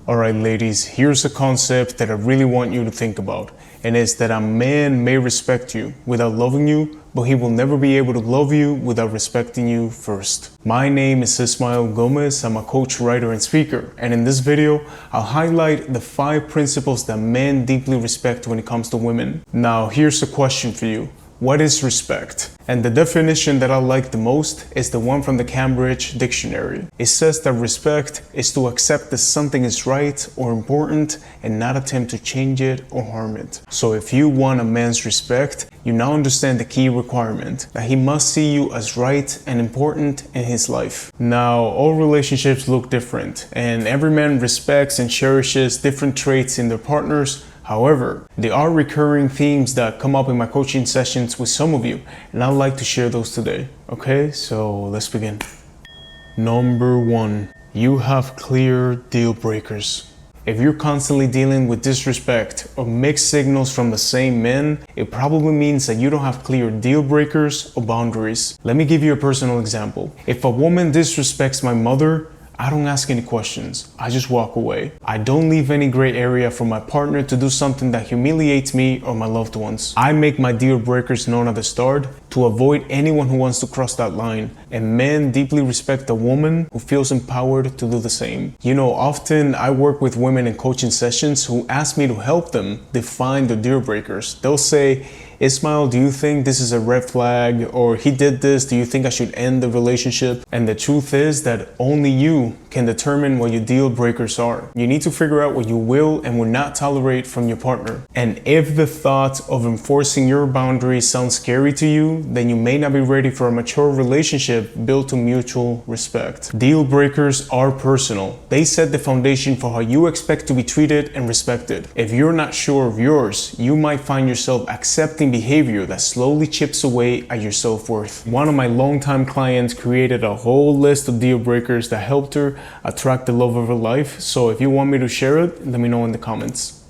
Alright ladies, here's a concept that I really want you to think about, and it's that a man may respect you without loving you, but he will never be able to love you without respecting you first. My name is Ismael Gomez, I'm a coach, writer, and speaker, and in this video, I'll highlight the 5 principles that men deeply respect when it comes to women. Now, here's a question for you. What is respect? And the definition that I like the most is the one from the Cambridge Dictionary. It says that respect is to accept that something is right or important and not attempt to change it or harm it. So if you want a man's respect, you now understand the key requirement, that he must see you as right and important in his life. Now, all relationships look different, and every man respects and cherishes different traits in their partners. However, there are recurring themes that come up in my coaching sessions with some of you, and I'd like to share those today. Okay, so let's begin. Number 1, you have clear deal breakers. If you're constantly dealing with disrespect or mixed signals from the same men, it probably means that you don't have clear deal breakers or boundaries. Let me give you a personal example. If a woman disrespects my mother, I don't ask any questions. I just walk away. I don't leave any gray area for my partner to do something that humiliates me or my loved ones. I make my deal breakers known at the start to avoid anyone who wants to cross that line. And men deeply respect a woman who feels empowered to do the same. You know, often I work with women in coaching sessions who ask me to help them define the deal breakers. They'll say, Ismael, do you think this is a red flag? Or he did this, do you think I should end the relationship? And the truth is that only you can determine what your deal breakers are. You need to figure out what you will and will not tolerate from your partner. And if the thought of enforcing your boundaries sounds scary to you, then you may not be ready for a mature relationship built on mutual respect. Deal breakers are personal. They set the foundation for how you expect to be treated and respected. If you're not sure of yours, you might find yourself accepting behavior that slowly chips away at your self-worth. One of my longtime clients created a whole list of deal breakers that helped her attract the love of her life. So if you want me to share it, let me know in the comments.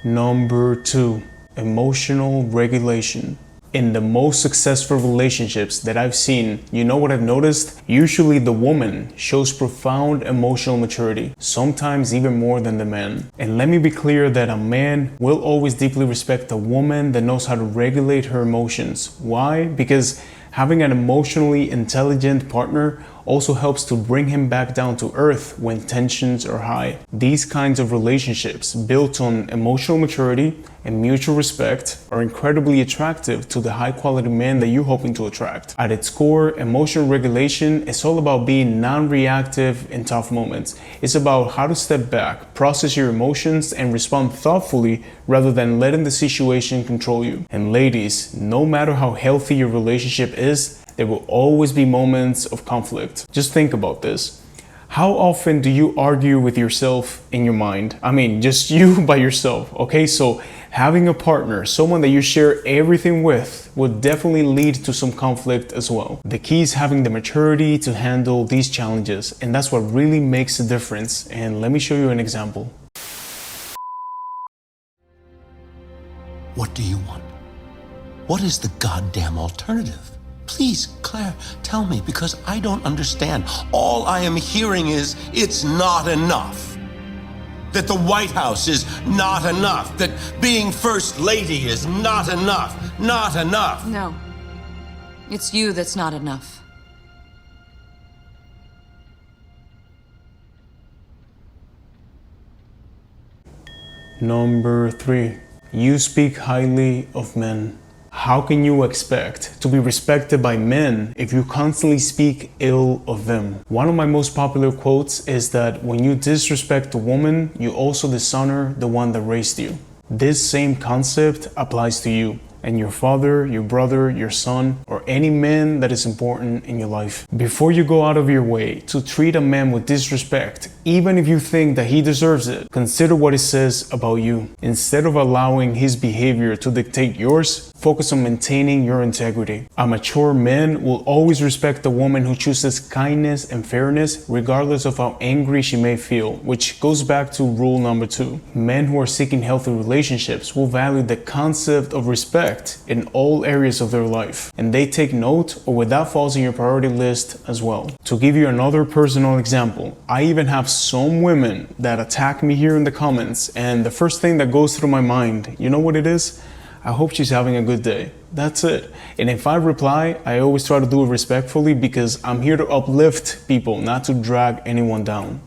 Number 2, emotional regulation. In the most successful relationships that I've seen, you know what I've noticed? Usually the woman shows profound emotional maturity, sometimes even more than the man. And let me be clear that a man will always deeply respect a woman that knows how to regulate her emotions. Why? Because having an emotionally intelligent partner also helps to bring him back down to earth when tensions are high. These kinds of relationships built on emotional maturity and mutual respect are incredibly attractive to the high quality man that you're hoping to attract. At its core, emotional regulation is all about being non-reactive in tough moments. It's about how to step back, process your emotions, and respond thoughtfully rather than letting the situation control you. And ladies, no matter how healthy your relationship is, there will always be moments of conflict. Just think about this. How often do you argue with yourself in your mind? I mean, just you by yourself, okay? So having a partner, someone that you share everything with, will definitely lead to some conflict as well. The key is having the maturity to handle these challenges, and that's what really makes a difference. And let me show you an example. What do you want? What is the goddamn alternative? Please, Claire, tell me, because I don't understand. All I am hearing is, it's not enough. That the White House is not enough. That being First Lady is not enough. Not enough. No. It's you that's not enough. Number 3, you speak highly of men. How can you expect to be respected by men if you constantly speak ill of them? One of my most popular quotes is that when you disrespect a woman, you also dishonor the one that raised you. This same concept applies to you and your father, your brother, your son, or any man that is important in your life. Before you go out of your way to treat a man with disrespect, even if you think that he deserves it, consider what it says about you. Instead of allowing his behavior to dictate yours, focus on maintaining your integrity. A mature man will always respect a woman who chooses kindness and fairness regardless of how angry she may feel, which goes back to rule number 2. Men who are seeking healthy relationships will value the concept of respect in all areas of their life, and they take note of where that falls in your priority list as well. To give you another personal example, I even have some women that attack me here in the comments, and the first thing that goes through my mind, you know what it is? I hope she's having a good day. That's it. And if I reply, I always try to do it respectfully because I'm here to uplift people, not to drag anyone down.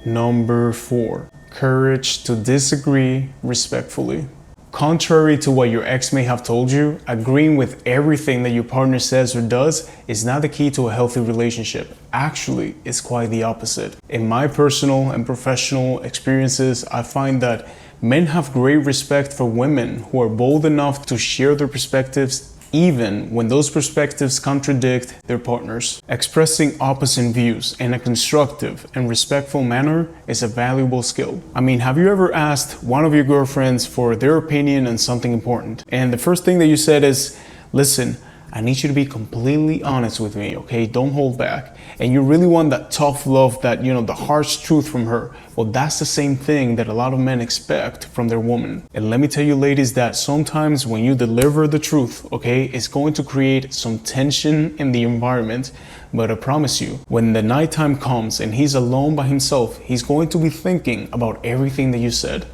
Number 4, courage to disagree respectfully. Contrary to what your ex may have told you, agreeing with everything that your partner says or does is not the key to a healthy relationship. Actually, it's quite the opposite. In my personal and professional experiences, I find that men have great respect for women who are bold enough to share their perspectives even when those perspectives contradict their partners. Expressing opposite views in a constructive and respectful manner is a valuable skill. I mean, have you ever asked one of your girlfriends for their opinion on something important? And the first thing that you said is, listen, I need you to be completely honest with me, okay? Don't hold back. And you really want that tough love, that, the harsh truth from her. Well, that's the same thing that a lot of men expect from their woman. And let me tell you, ladies, that sometimes when you deliver the truth, okay, it's going to create some tension in the environment. But I promise you, when the nighttime comes and he's alone by himself, he's going to be thinking about everything that you said.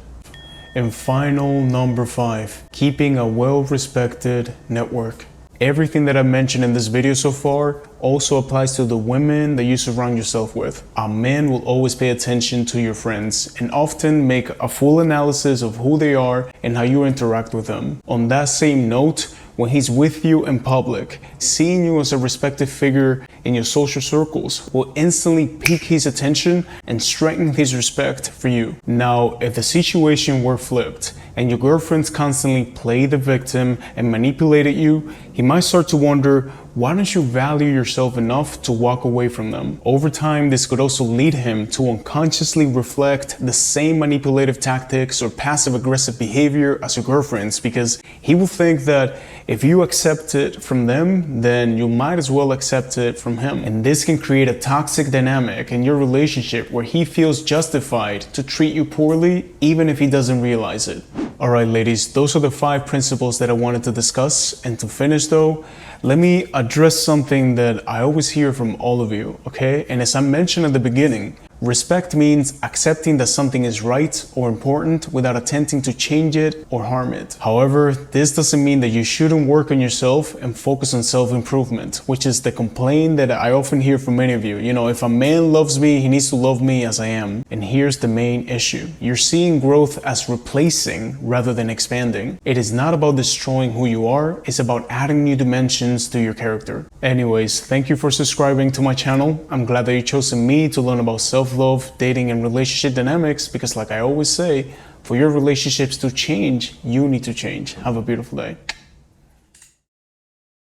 And final, number 5, keeping a well-respected network. Everything that I mentioned in this video so far also applies to the women that you surround yourself with. A man will always pay attention to your friends and often make a full analysis of who they are and how you interact with them. On that same note, when he's with you in public, seeing you as a respected figure in your social circles will instantly pique his attention and strengthen his respect for you. Now, if the situation were flipped and your girlfriends constantly play the victim and manipulated you, he might start to wonder, why don't you value yourself enough to walk away from them? Over time, this could also lead him to unconsciously reflect the same manipulative tactics or passive-aggressive behavior as your girlfriends, because he will think that if you accept it from them, then you might as well accept it from him. And this can create a toxic dynamic in your relationship where he feels justified to treat you poorly, even if he doesn't realize it. Alright, ladies, those are the 5 principles that I wanted to discuss. And to finish though, let me address something that I always hear from all of you, okay? And as I mentioned at the beginning, respect means accepting that something is right or important without attempting to change it or harm it. However, this doesn't mean that you shouldn't work on yourself and focus on self-improvement, which is the complaint that I often hear from many of you. If a man loves me, he needs to love me as I am. And here's the main issue. You're seeing growth as replacing rather than expanding. It is not about destroying who you are, it's about adding new dimensions to your character. Anyways, thank you for subscribing to my channel. I'm glad that you chose me to learn about self-love, dating, and relationship dynamics, because like I always say, for your relationships to change, you need to change. Have a beautiful day.